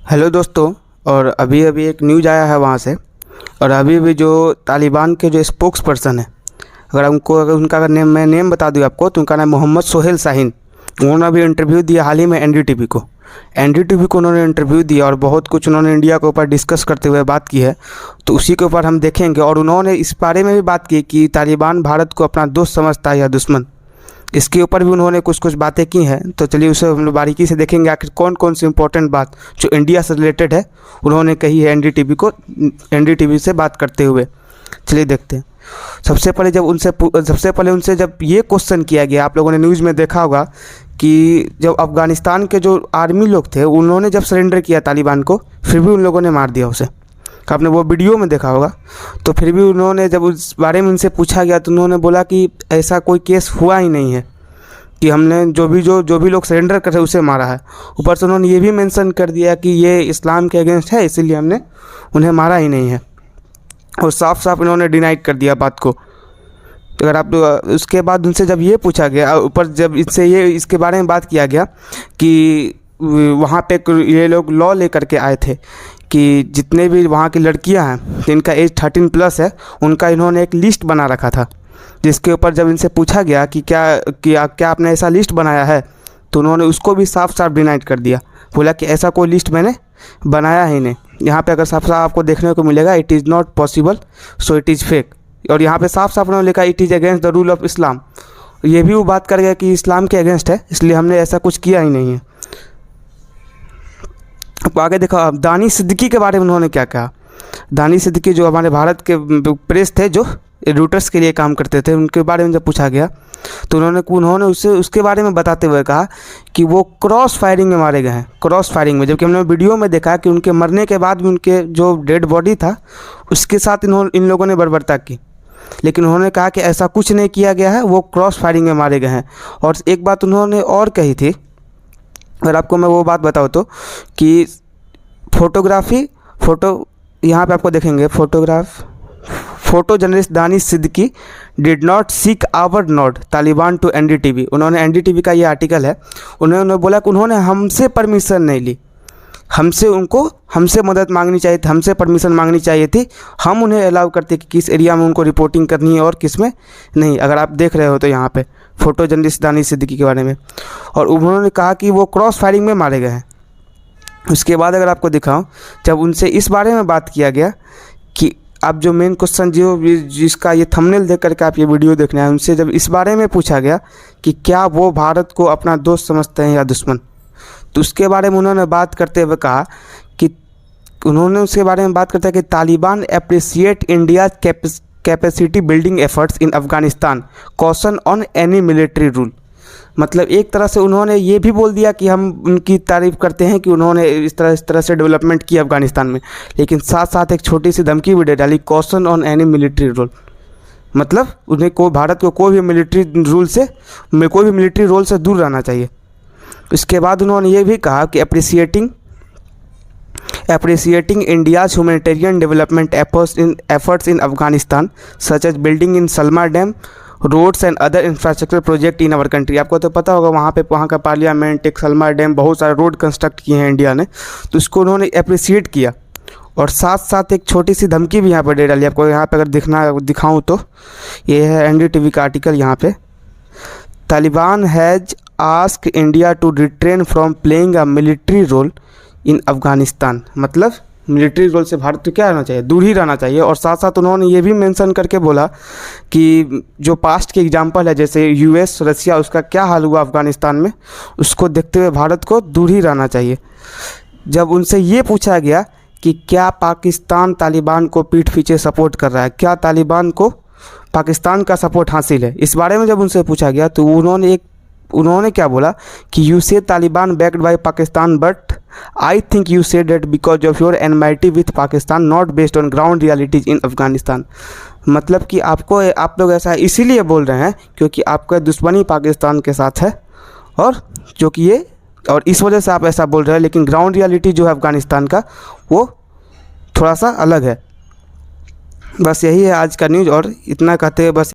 Hello दोस्तों। और अभी अभी एक न्यूज़ आया है वहाँ से। और अभी अभी जो तालिबान के जो स्पोक्स पर्सन है, अगर उनका अगर मैं नेम बता दूँ आपको, तो उनका नाम मोहम्मद सोहेल शाहीन। उन्होंने अभी इंटरव्यू दिया हाल ही में एनडीटीवी को उन्होंने इंटरव्यू दिया और बहुत कुछ उन्होंने इंडिया के ऊपर डिस्कस करते हुए बात की है। तो उसी के ऊपर हम देखेंगे। और उन्होंने इस बारे में भी बात की कि तालिबान भारत को अपना दोस्त समझता है या दुश्मन। इसके ऊपर भी उन्होंने कुछ कुछ बातें की हैं। तो चलिए उसे हम लोग बारीकी से देखेंगे, आखिर कौन कौन सी इंपॉर्टेंट बात जो इंडिया से रिलेटेड है उन्होंने कही है एनडीटीवी से बात करते हुए। चलिए देखते हैं। सबसे पहले उनसे जब ये क्वेश्चन किया गया, आप लोगों ने न्यूज़ में देखा होगा कि जब अफ़गानिस्तान के जो आर्मी लोग थे उन्होंने जब सरेंडर किया तालिबान को, फिर भी उन लोगों ने मार दिया उसे। आपने वो वीडियो में देखा होगा। तो फिर भी उन्होंने जब उस बारे में उनसे पूछा गया तो उन्होंने बोला कि ऐसा कोई केस हुआ ही नहीं है कि हमने जो भी लोग सरेंडर कर रहे उसे मारा है। ऊपर से उन्होंने ये भी मेंशन कर दिया कि ये इस्लाम के अगेंस्ट है, इसीलिए हमने उन्हें मारा ही नहीं है। और साफ साफ इन्होंने डिनाई कर दिया बात को। तो अगर आप उसके बाद उनसे जब ये पूछा गया, ऊपर जब इसके बारे में बात किया गया कि वहाँ पे ये लोग लॉ लेकर के आए थे कि जितने भी वहाँ की लड़कियाँ हैं जिनका एज 13+ है, उनका इन्होंने एक लिस्ट बना रखा था। जिसके ऊपर जब इनसे पूछा गया कि क्या आपने ऐसा लिस्ट बनाया है, तो उन्होंने उसको भी साफ साफ डिनाइट कर दिया। बोला कि ऐसा कोई लिस्ट मैंने बनाया ही नहीं। यहाँ पे अगर साफ साफ आपको देखने को मिलेगा, it is not possible so it is fake. और यहाँ पे साफ साफ उन्होंने लिखा it is against the rule of Islam. ये भी वो बात कर गया कि इस्लाम के अगेंस्ट है, इसलिए हमने ऐसा कुछ किया ही नहीं है। आपको आगे देखा दानिश सिद्दीकी के बारे में उन्होंने क्या कहा। दानिश सिद्दीकी जो हमारे भारत के प्रेस थे, जो रूटर्स के लिए काम करते थे, उनके बारे में जब पूछा गया तो उन्होंने उसके बारे में बताते हुए कहा कि वो क्रॉस फायरिंग में मारे गए हैं। क्रॉस फायरिंग में, जबकि हमने वीडियो में देखा कि उनके मरने के बाद भी उनके जो डेड बॉडी था उसके साथ इन लोगों ने बर्बरता की। लेकिन उन्होंने कहा कि ऐसा कुछ नहीं किया गया है, वो क्रॉस फायरिंग में मारे गए हैं। और एक बात उन्होंने और कही थी, अगर आपको मैं वो बात बताऊँ तो, कि फोटो यहाँ पे आपको देखेंगे, photo journalist Danish Siddiqui did not seek our not Taliban to NDTV. उन्होंने एनडीटीवी का ये आर्टिकल है, उन्होंने बोला कि उन्होंने हमसे परमिशन नहीं ली, हमसे मदद मांगनी चाहिए थी, हमसे परमिशन मांगनी चाहिए थी। हम उन्हें अलाउ करते कि किस एरिया में उनको रिपोर्टिंग करनी है और किस में नहीं। अगर आप देख रहे हो तो यहाँ पे फोटो जर्नलिस्ट दानिश सिद्दीकी के बारे में। और उन्होंने कहा कि वो क्रॉस फायरिंग में मारे गए हैं। उसके बाद अगर आपको दिखाऊं, जब उनसे इस बारे में बात किया गया कि आप जो मेन क्वेश्चन जिसका ये थंबनेल देख करके आप ये वीडियो देखना है, उनसे जब इस बारे में पूछा गया कि क्या वो भारत को अपना दोस्त समझते हैं या दुश्मन, तो उसके बारे में उन्होंने बात करते हुए कहा कि Taliban appreciate India capacity building efforts in Afghanistan, caution on any military rule. मतलब एक तरह से उन्होंने ये भी बोल दिया कि हम उनकी तारीफ़ करते हैं कि उन्होंने इस तरह से डेवलपमेंट किया अफगानिस्तान में, लेकिन साथ साथ एक छोटी सी धमकी भी दे डाली, caution on any military rule. मतलब उन्हें भारत को कोई भी मिलिट्री रोल से दूर रहना चाहिए। इसके बाद उन्होंने ये भी कहा कि appreciating India's humanitarian development efforts in Afghanistan, such as building in Salma Dam, roads and other infrastructure project in our country. आपको तो पता होगा वहाँ का पार्लियामेंट, एक सलमा डैम, बहुत सारे रोड कंस्ट्रक्ट किए हैं इंडिया ने, तो इसको उन्होंने अप्रिशिएट किया। और साथ साथ एक छोटी सी धमकी भी यहाँ पर दे डाली। आपको यहाँ पे अगर दिखाऊँ तो ये है एनडीटीवी का आर्टिकल। यहाँ पे Taliban has asked India to refrain from playing a military role in Afghanistan. मतलब मिलिट्री रोल से भारत को क्या रहना चाहिए, दूर ही रहना चाहिए। और साथ साथ उन्होंने ये भी मेंशन करके बोला कि जो पास्ट के एग्जांपल है, जैसे यूएस, रसिया, उसका क्या हाल हुआ अफ़गानिस्तान में, उसको देखते हुए भारत को दूर ही रहना चाहिए। जब उनसे ये पूछा गया कि क्या पाकिस्तान तालिबान को पीठ पीछे सपोर्ट कर रहा है, क्या तालिबान को पाकिस्तान का सपोर्ट हासिल है, इस बारे में जब उनसे पूछा गया तो उन्होंने क्या बोला कि you say Taliban backed by Pakistan, but I think you say that because of your enmity with Pakistan, not based on ground realities in Afghanistan. मतलब कि आप लोग ऐसा इसीलिए बोल रहे हैं क्योंकि आपका दुश्मनी पाकिस्तान के साथ है, और इस वजह से आप ऐसा बोल रहे हैं। लेकिन ग्राउंड रियलिटी जो है अफगानिस्तान का, वो थोड़ा सा अलग है। बस यही है आज का न्यूज़। और इतना कहते हुए बस